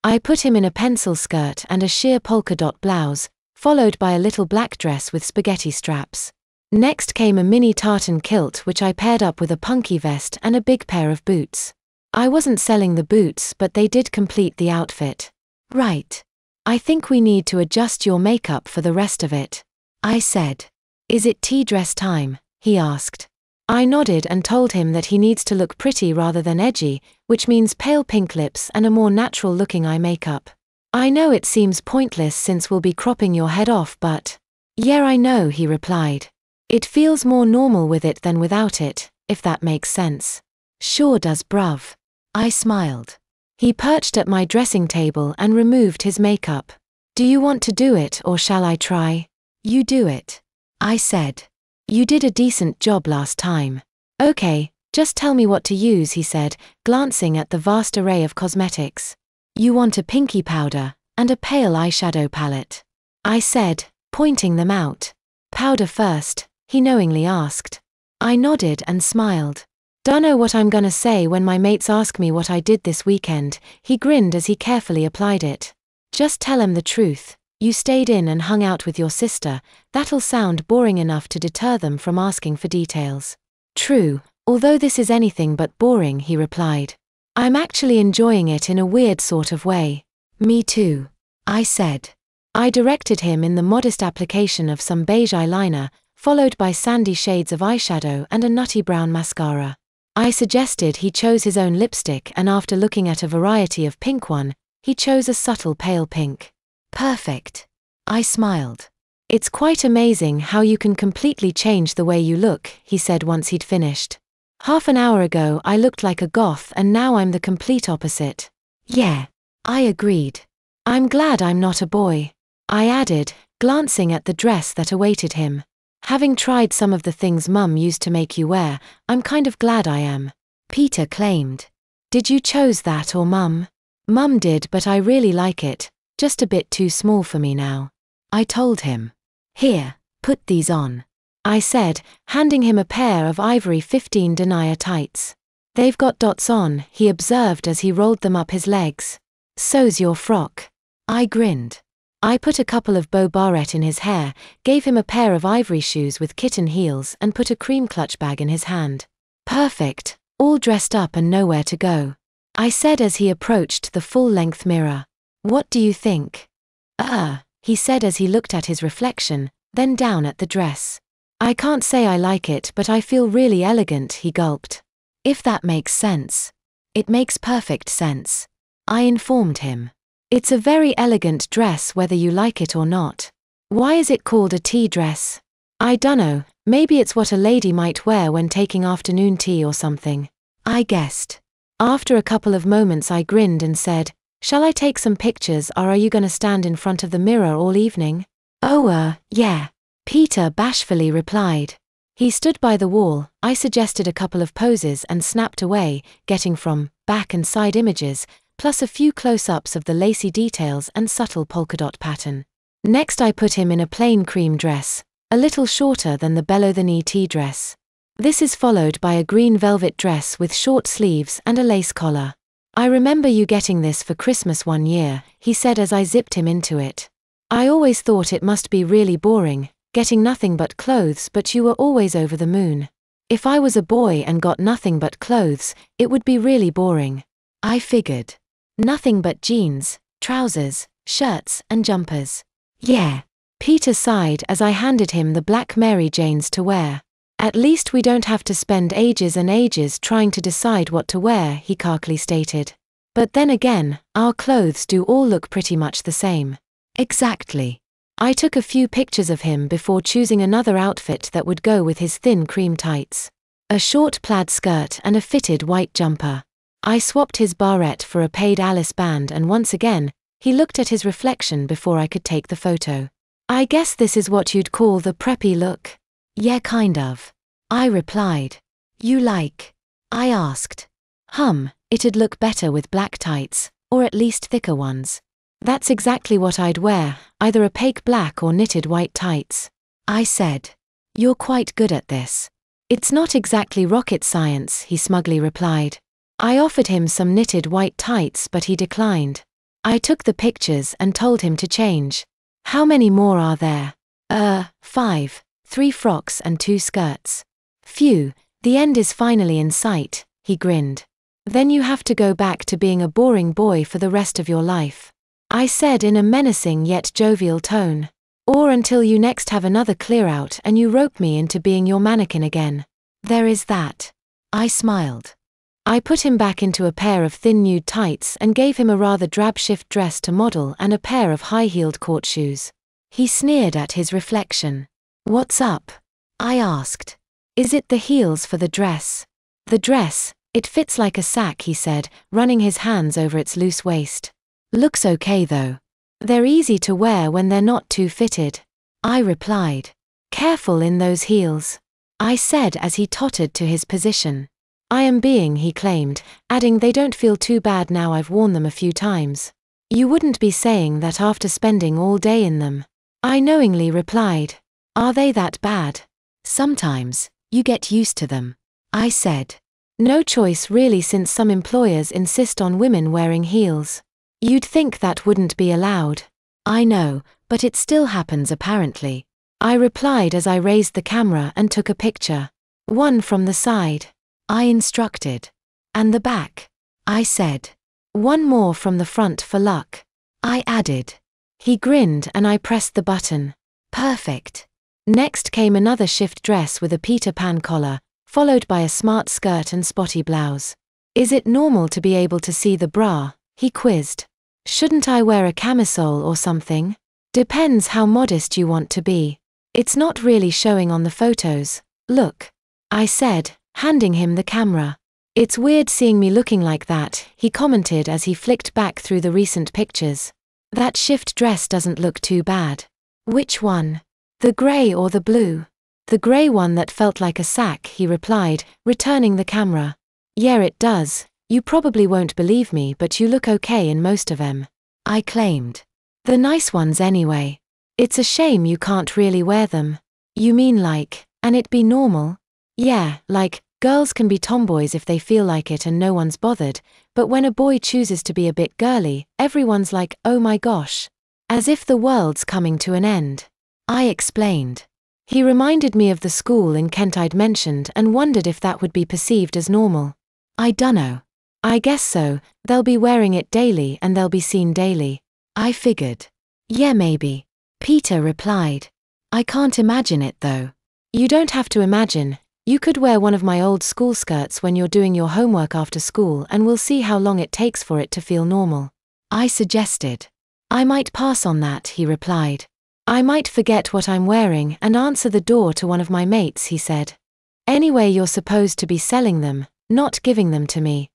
I put him in a pencil skirt and a sheer polka dot blouse, followed by a little black dress with spaghetti straps. Next came a mini tartan kilt which I paired up with a punky vest and a big pair of boots. I wasn't selling the boots, but they did complete the outfit. Right. I think we need to adjust your makeup for the rest of it, I said. Is it tea dress time? He asked. I nodded and told him that he needs to look pretty rather than edgy, which means pale pink lips and a more natural-looking eye makeup. I know it seems pointless since we'll be cropping your head off, but… Yeah, I know, he replied. It feels more normal with it than without it, if that makes sense. Sure does, bruv. I smiled. He perched at my dressing table and removed his makeup. Do you want to do it or shall I try? You do it, I said. You did a decent job last time. Okay, just tell me what to use, he said, glancing at the vast array of cosmetics. You want a pinky powder and a pale eyeshadow palette, I said, pointing them out. Powder first, he knowingly asked. I nodded and smiled. Dunno what I'm gonna say when my mates ask me what I did this weekend, he grinned as he carefully applied it. Just tell 'em the truth. You stayed in and hung out with your sister. That'll sound boring enough to deter them from asking for details. True, although this is anything but boring, he replied. I'm actually enjoying it in a weird sort of way. Me too, I said. I directed him in the modest application of some beige eyeliner, followed by sandy shades of eyeshadow and a nutty brown mascara. I suggested he chose his own lipstick, and after looking at a variety of pink one, he chose a subtle pale pink. Perfect. I smiled. It's quite amazing how you can completely change the way you look, he said once he'd finished. Half an hour ago I looked like a goth and now I'm the complete opposite. Yeah, I agreed. I'm glad I'm not a boy, I added, glancing at the dress that awaited him. Having tried some of the things Mum used to make you wear, I'm kind of glad I am, Peter claimed. Did you chose that or Mum? Mum did, but I really like it, just a bit too small for me now, I told him. Here, put these on, I said, handing him a pair of ivory 15 denier tights. They've got dots on, he observed as he rolled them up his legs. So's your frock. I grinned. I put a couple of bow barrette in his hair, gave him a pair of ivory shoes with kitten heels and put a cream clutch bag in his hand. Perfect, all dressed up and nowhere to go, I said as he approached the full-length mirror. What do you think? He said as he looked at his reflection, then down at the dress. I can't say I like it, but I feel really elegant, he gulped. If that makes sense. It makes perfect sense, I informed him. It's a very elegant dress whether you like it or not. Why is it called a tea dress? I dunno, maybe it's what a lady might wear when taking afternoon tea or something, I guessed. After a couple of moments I grinned and said, shall I take some pictures or are you gonna stand in front of the mirror all evening? Oh, yeah, Peter bashfully replied. He stood by the wall. I suggested a couple of poses and snapped away, getting from back and side images, plus a few close-ups of the lacy details and subtle polka dot pattern. Next I put him in a plain cream dress, a little shorter than the below-the-knee tea dress. This is followed by a green velvet dress with short sleeves and a lace collar. I remember you getting this for Christmas one year, he said as I zipped him into it. I always thought it must be really boring, getting nothing but clothes, but you were always over the moon. If I was a boy and got nothing but clothes, it would be really boring, I figured. Nothing but jeans, trousers, shirts, and jumpers. Yeah, Peter sighed as I handed him the black Mary Janes to wear. At least we don't have to spend ages and ages trying to decide what to wear, he carkily stated. But then again, our clothes do all look pretty much the same. Exactly. I took a few pictures of him before choosing another outfit that would go with his thin cream tights. A short plaid skirt and a fitted white jumper. I swapped his barrette for a paid Alice band and once again, he looked at his reflection before I could take the photo. I guess this is what you'd call the preppy look. Yeah, kind of, I replied. You like? I asked. It'd look better with black tights, or at least thicker ones. That's exactly what I'd wear, either opaque black or knitted white tights, I said. You're quite good at this. It's not exactly rocket science, he smugly replied. I offered him some knitted white tights but he declined. I took the pictures and told him to change. How many more are there? 5. 3 frocks and 2 skirts. Phew, the end is finally in sight, he grinned. Then you have to go back to being a boring boy for the rest of your life, I said in a menacing yet jovial tone. Or until you next have another clear-out and you rope me into being your mannequin again. There is that. I smiled. I put him back into a pair of thin nude tights and gave him a rather drab shift dress to model and a pair of high-heeled court shoes. He sneered at his reflection. What's up? I asked. Is it the heels for the dress? The dress, it fits like a sack, he said, running his hands over its loose waist. Looks okay though. They're easy to wear when they're not too fitted. I replied. Careful in those heels, I said as he tottered to his position. I am being, he claimed, adding they don't feel too bad now I've worn them a few times. You wouldn't be saying that after spending all day in them. I knowingly replied. Are they that bad? Sometimes, you get used to them, I said. No choice really since some employers insist on women wearing heels. You'd think that wouldn't be allowed. I know, but it still happens apparently. I replied as I raised the camera and took a picture. One from the side, I instructed. And the back, I said. One more from the front for luck, I added. He grinned and I pressed the button. Perfect. Next came another shift dress with a Peter Pan collar, followed by a smart skirt and spotty blouse. Is it normal to be able to see the bra? He quizzed. Shouldn't I wear a camisole or something? Depends how modest you want to be. It's not really showing on the photos. Look, I said, handing him the camera. It's weird seeing me looking like that, he commented as he flicked back through the recent pictures. That shift dress doesn't look too bad. Which one? The grey or the blue? The grey one that felt like a sack, he replied, returning the camera. Yeah, it does. You probably won't believe me, but you look okay in most of them, I claimed. The nice ones anyway. It's a shame you can't really wear them. You mean like, and it be normal? Yeah, like, girls can be tomboys if they feel like it and no one's bothered, but when a boy chooses to be a bit girly, everyone's like, oh my gosh. As if the world's coming to an end. I explained. He reminded me of the school in Kent I'd mentioned and wondered if that would be perceived as normal. I dunno. I guess so, they'll be wearing it daily and they'll be seen daily, I figured. Yeah, maybe. Peter replied. I can't imagine it though. You don't have to imagine. You could wear one of my old school skirts when you're doing your homework after school and we'll see how long it takes for it to feel normal, I suggested. I might pass on that, he replied. I might forget what I'm wearing and answer the door to one of my mates, he said. Anyway, you're supposed to be selling them, not giving them to me.